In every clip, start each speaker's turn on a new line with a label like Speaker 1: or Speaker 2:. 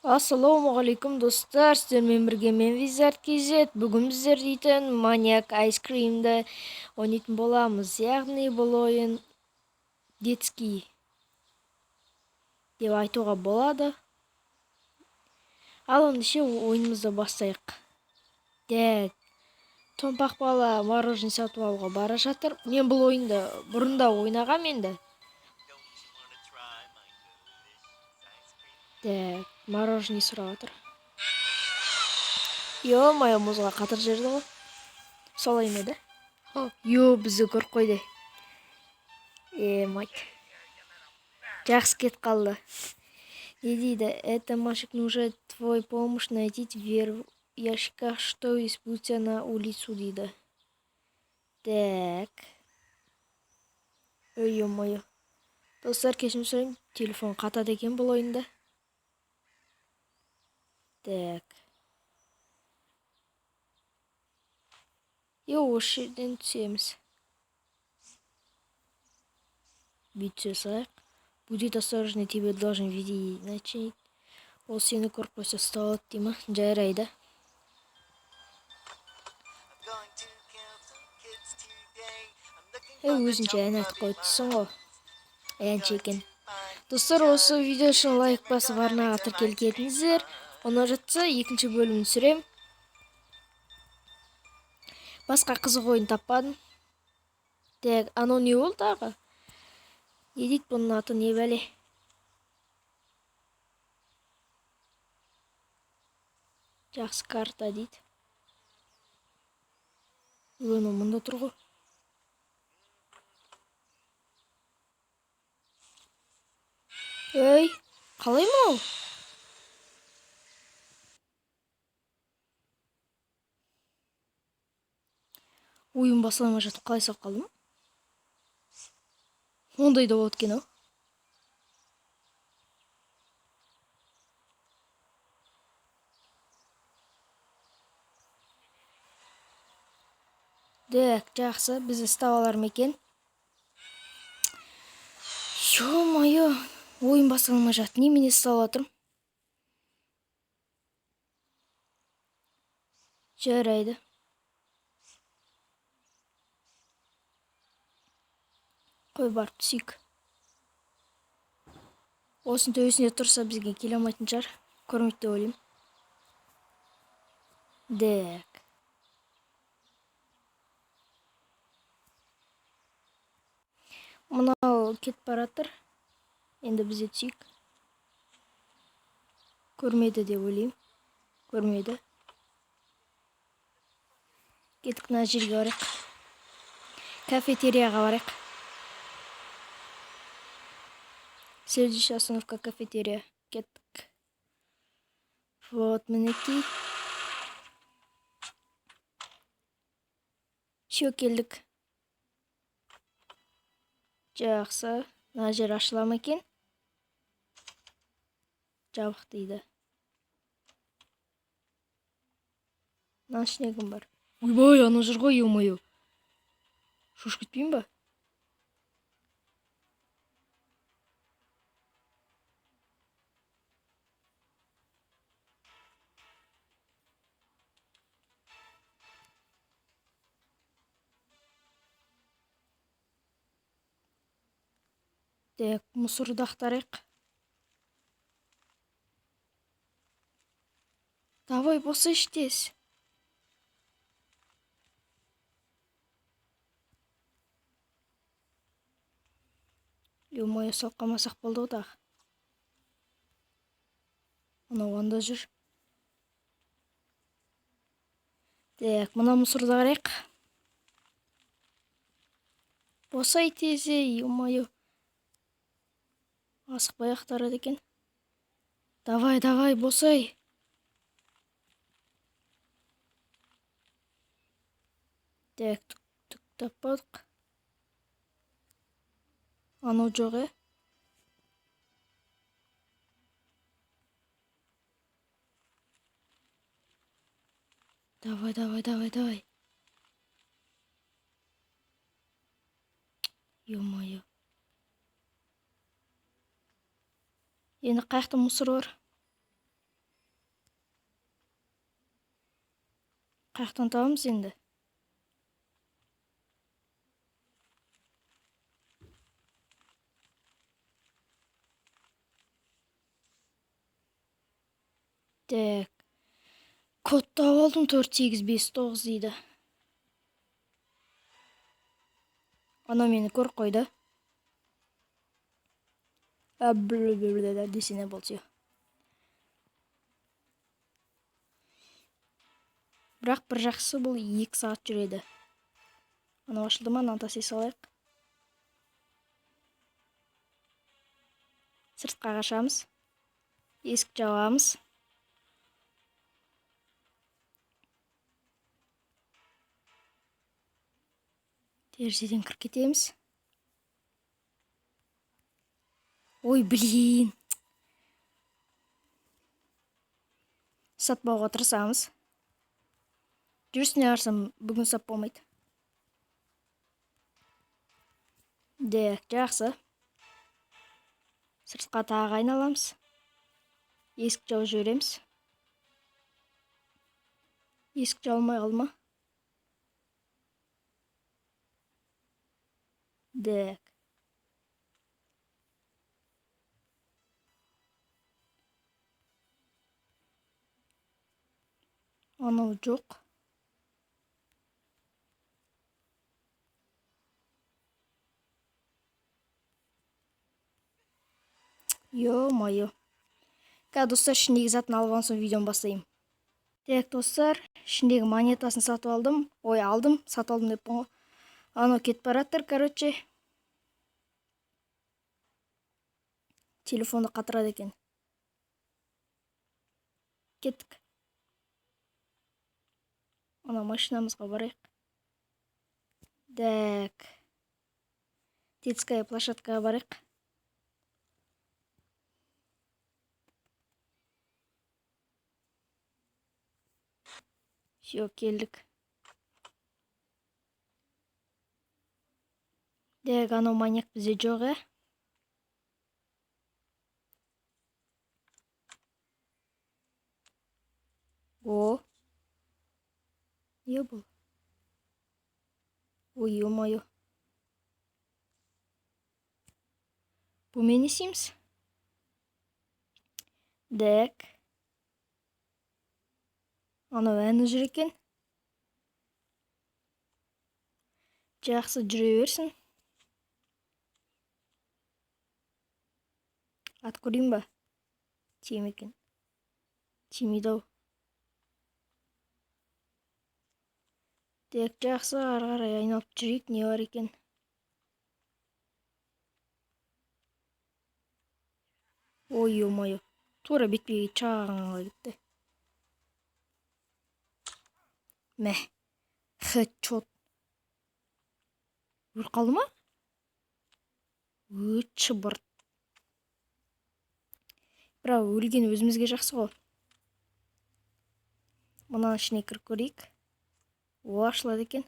Speaker 1: Ассалаумағалейкум достар, сіздермен бірге мен Wizard KZ. Бүгін біздер дейтін Maniac Ice Cream'ді ойнайтын боламыз. Яғни бұл ойын детский деп айтуға болады. Ал ендеше ойынымызды бастайық. Так, томпақ бала мороженое сатып алуға бара жатыр. Мен бұл ойынды бұрында ойнағам енді. Так, мороженое сұрап отыр. Ё-моё, мұзға қатыр жерді ғой. Солай ма да? Ё, бізді көріп қойды. Мать. Жақсы кетіп қалды. Не дейді? Это мальчик нужен твой помощь найти дверь в ящиках, что и спустя на улицу дейді. Так. Ё-моё. Достар, кешірім сұрайын. Телефон қатады екен бұл ойында. Так. Осы жерден түсеміз. Бүйтсе саяқ. Будет осторожно, тебе должен видеть начать. Ол сені көріп қойса ұстап алады деймі? Жарайды. Өзінше ән айтып қойдысың ғой. Әнші екен. Достар, осы видео үшін лайк басып арнаға тіркеліп кетіңіздер. Оны жатса екінші бөлімін түсірем. Басқа қызық ойын таппадым. Так, анау не болды аға? Не дейді бұның аты, не бәле? Жақсы карта дейді. Өні мұнда тұр ғой. Өй, қалай мау? Ойын басылмай жатып қалай сап қалдым? Ондай да болады екен ау. Так, жақсы, біз ұстап алар ма екен? Ё-моё, ойын басылмай жатты. Немене ұстап жатырмын? Жарайды. Қой барып түсейік. Осының төбесінде тұрса бізге келе алмайтын шығар. Көрмейді деп ойлаймын. Так. Мынау кетіп баратыр. Енді бізде түсейік. Көрмеді деп ойлаймын. Көрмеді. Кеттік мына жерге барайық. Кафетерияға барайық. Следующая остановка кафетерия. Кеттік. Вот, мінекей. Все, келдік. Жақсы. Мына жер ашыла ма екен? Жабық дейді. Мына ішінде кім бар? Ойбай, ана жүр ғой, ё-моё. Шошып кетпейін ба? Так, мусорды ақтарайық. Давай, босайшы тез. Ё-моё, салқамасақ болды ғой дағы. Анау анда жүр. Так, мына мусорды қарайық. Босай тезе, ё-моё. Асықпай ақтарады екен. Давай, давай, босай. Так, түк таппадық. Анау жоқ, Давай, давай, давай, давай. Ё-моё. Енді қаяқта мусор бар? Қаяқтан табамыз енді? Так. Код тауып алдым, 4859 дейді. Ана мені көріп қойды. Десе не болды. Бірақ бір жақсы бұл 2 сағат жүреді. Ана ашылды ма, ана таси салайық. Сыртқа қашамыз. Есік жабамыз. Терезеден кіріп кетеміз. Ой, блин. Сатпауға тырысамыз. Жүрісіне арсам, бүгін сап болмайды. Дек, жақсы. Сыртқа тағы айналамыз. Есік жауып жібереміз. Есік жабылмай қалды ма? Дек. Анау жоқ. Ё-моё. Қазір достар, ішіндегі затын алған соң видеоны бастайым. Так, достар, ішіндегі монетасын сатып алдым. Ой, алдым, сатып алдым деп қойған. Анау кетіп бараттыр, короче. Телефонды қатырады екен. Кеттік. Ана машинамызға барайық. Так. Детская площадкаға барайық. Все, келдік. Так, анау маньяк бізде жоқ, О. Не бұл? Ой, ё-моё. Бұл мен есейміз? Так. Анау әні жүр екен. Жақсы, жүре берсін. Ат көрейін ба? Тием екен. Тимейді-ау. Так, жақсы, ары қарай айналып жүрейік, не бар екен? Ой, ё-моё. Тура бетпеге чағанға кетті. Мә. Хэдшот. Өліп қалды ма? Шыбырт. Бірақ өлген өзімізге жақсы ғой. Мұнан ішіне кіріп көрейік. О, ашылады екен.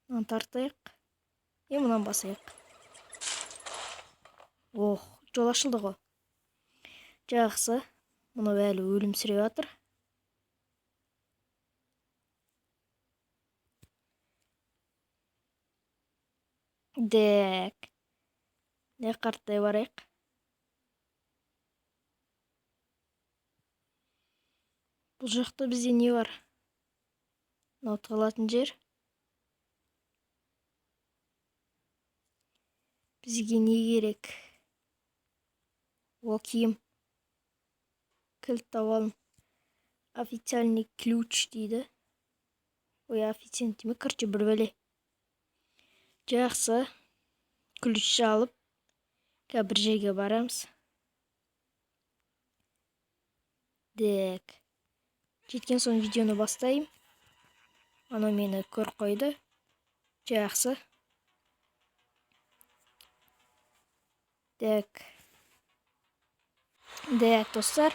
Speaker 1: Мұнан тартайық. Мұнан басайық. Ох, жол ашылды ғой. Жақсы. Мұны әлі өлімсіреп жатыр. Дек. Не қарттай барайық. Бұл жақта бізде не бар? Мынау тығылатын жер. Бізге не керек? О, киім. Кілт табалым. Официальный ключ дейді. Ой, официальный деме, короче, бір бәле. Жақсы. Ключ алып, бір жерге барамыз. Дек. Жеткен соң видеоны бастайым. Ана мені көріп қойды. Жақсы. Дек. Дек, достар.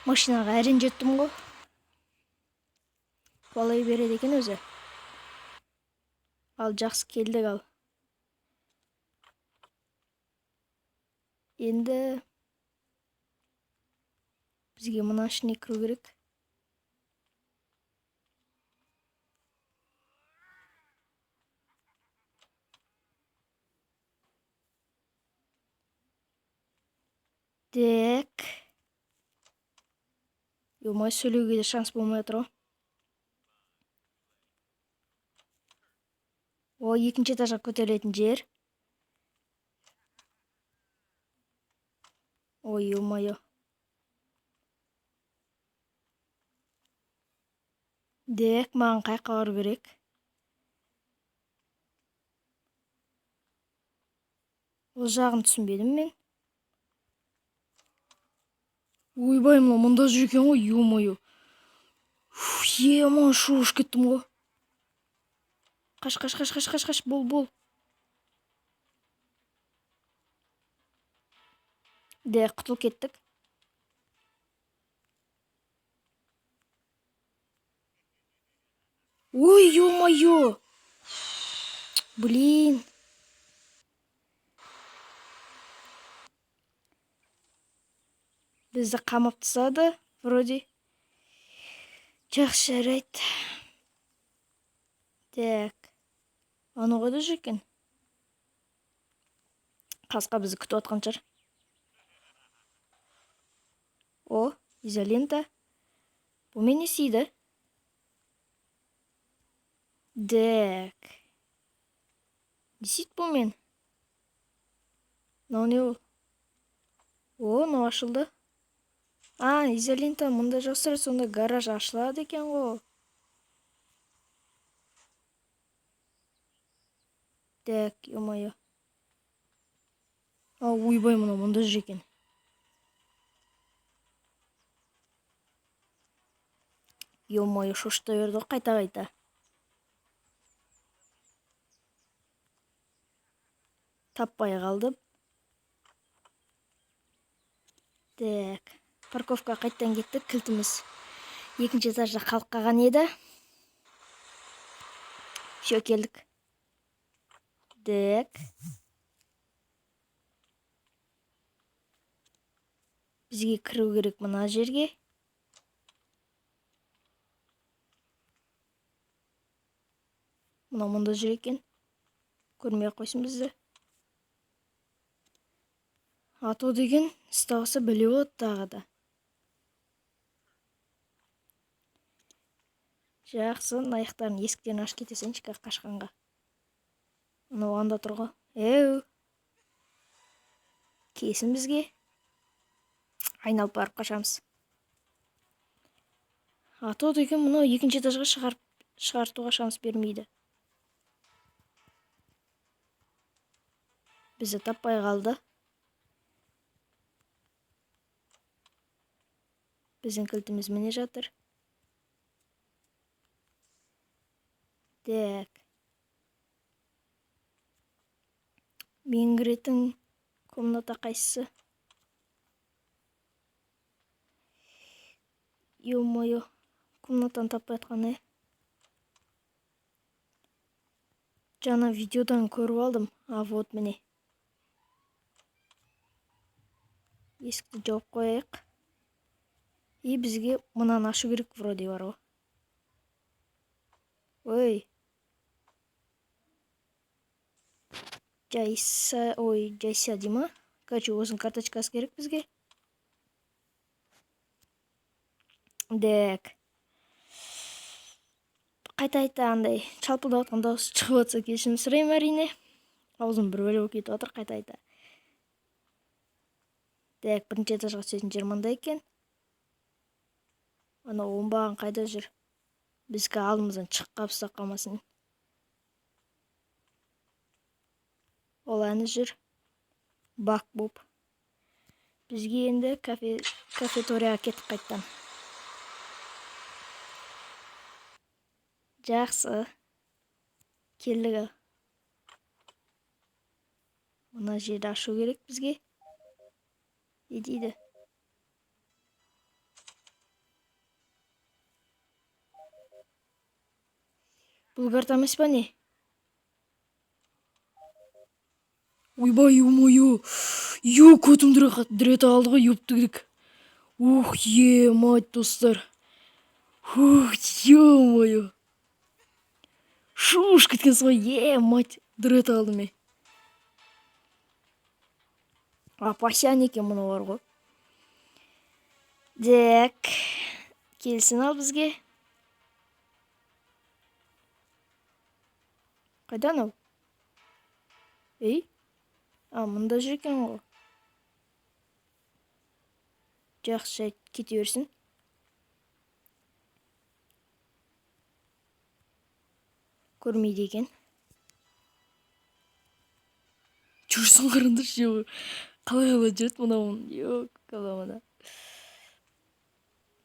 Speaker 1: Машинаға әрін жеттім ғой. Балай береді екен өзі. Ал жақсы келдік ал. Енді бізге мұнан ішіне кіру керек. Так. Ё-моё, сөйлеуге де шанс болмай отыр ғой. О, екінші этажға көтерілетін жер. Ой, ё-моё. Дек, маған қайыққа бару керек. Ол жағын түсінбедім мен. Ойбай, мұнда жүр екен ғой, ё-моё. Е-мон, шуш кеттім ғой. Қаш, бол. Дек, құтыл кеттік. Ой, ё-моё. Блин. Бізді қамап тастады, вроде. Жақсы, жарайды. Так. Аны қайда жүр екен? Қасқа бізді күтіп отқан шығар. О, изолента. Бұл мен не істейді? Так. Не істейді бұл мен? Мынау не ол? О, мынау ашылды. Изолента мұнда жасыр, сонда гараж ашылады екен ғой. Так, ё-моё. Ойбай, мұнда жүр екен. Ё-моё, шошта берді ғой қайта. Таппай қалдым. Так, парковка қайттан кеттік, кілтіміз екінші этажда қалып қалған еді. Все, келдік. Так. Бізге кіру керек мына жерге. Мұнда жүр екен. Көрмей қойсын бізді. Ато деген ұстағысы біле от тағы да. Жақсы, аяқтарын есіктен аш кетесенші қашқанға. Мынау анда тұр ғой. Еу. Кесін бізге. Айналып барып қашамыз. Ато деген мұны екінші этажға шығартуға шанс бермейді. Бізді таппай қалды. Біздің кілтіміз міне жатыр. Так. Мен кіретін комната қайсысы? Ё-моё, комнатаны таппай жатқан, Жаңа видеодан көріп алдым. Вот міне. Есікті жауып қояйық. И бізге мынаны ашу керек вроде бар ғой. Ой. Жайса дейма. Короче, осының карточкасы керек бізге. Так. Қайта андай шалпылдап отқан дауыс шығып отса кешірім сұраймын әрине. Аузым бір бөлек кетіп отыр, қайта. Так, бірінші этажға түсетін жер мында екен. Ана оңбаған қайда жүр? Бізге алдымыздан шығып қапса қалмасын. Ол әні жүр. Бак боп. Бізге енді кафеторияға кеттік қайттан. Жақсы. Келдігі. Мына жерді ашу керек бізге. Не дейді? Бұл карта емес па не? Ойбай, ё-моё. Көтім дірет алды ғой, өптігдік. Ух, мать, достар. Ё-моё. Шуш кеткен свой, мать, дірет алды ме. Пасян екен мұны бар ғой. Так, келсін ал бізге. Қайдан ал? Ей? Мында жүр екен ғой. Жақсы, кете берсін. Көрмейді екен. Жүрсін қарындыршы. Қалай жүреді мынауын? Жоқ, қаламада.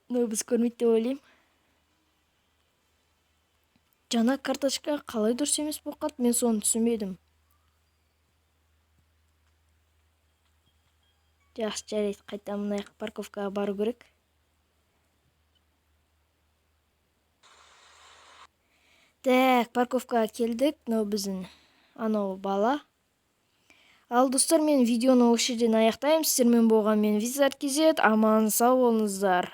Speaker 1: Біз көрмейді деп ойлаймын. Жана карточка қалай дұрыс емес болып қалды? Мен соны түсінбедім. Жақсы, жарайды, қайта мына парковкаға бару керек. Так, парковкаға келдік. Мынау біздің анау бала. Ал достар, мен видеоны осы жерден аяқтаймын. Сіздермен болған мен Визард KZ. Аман сау болыңыздар.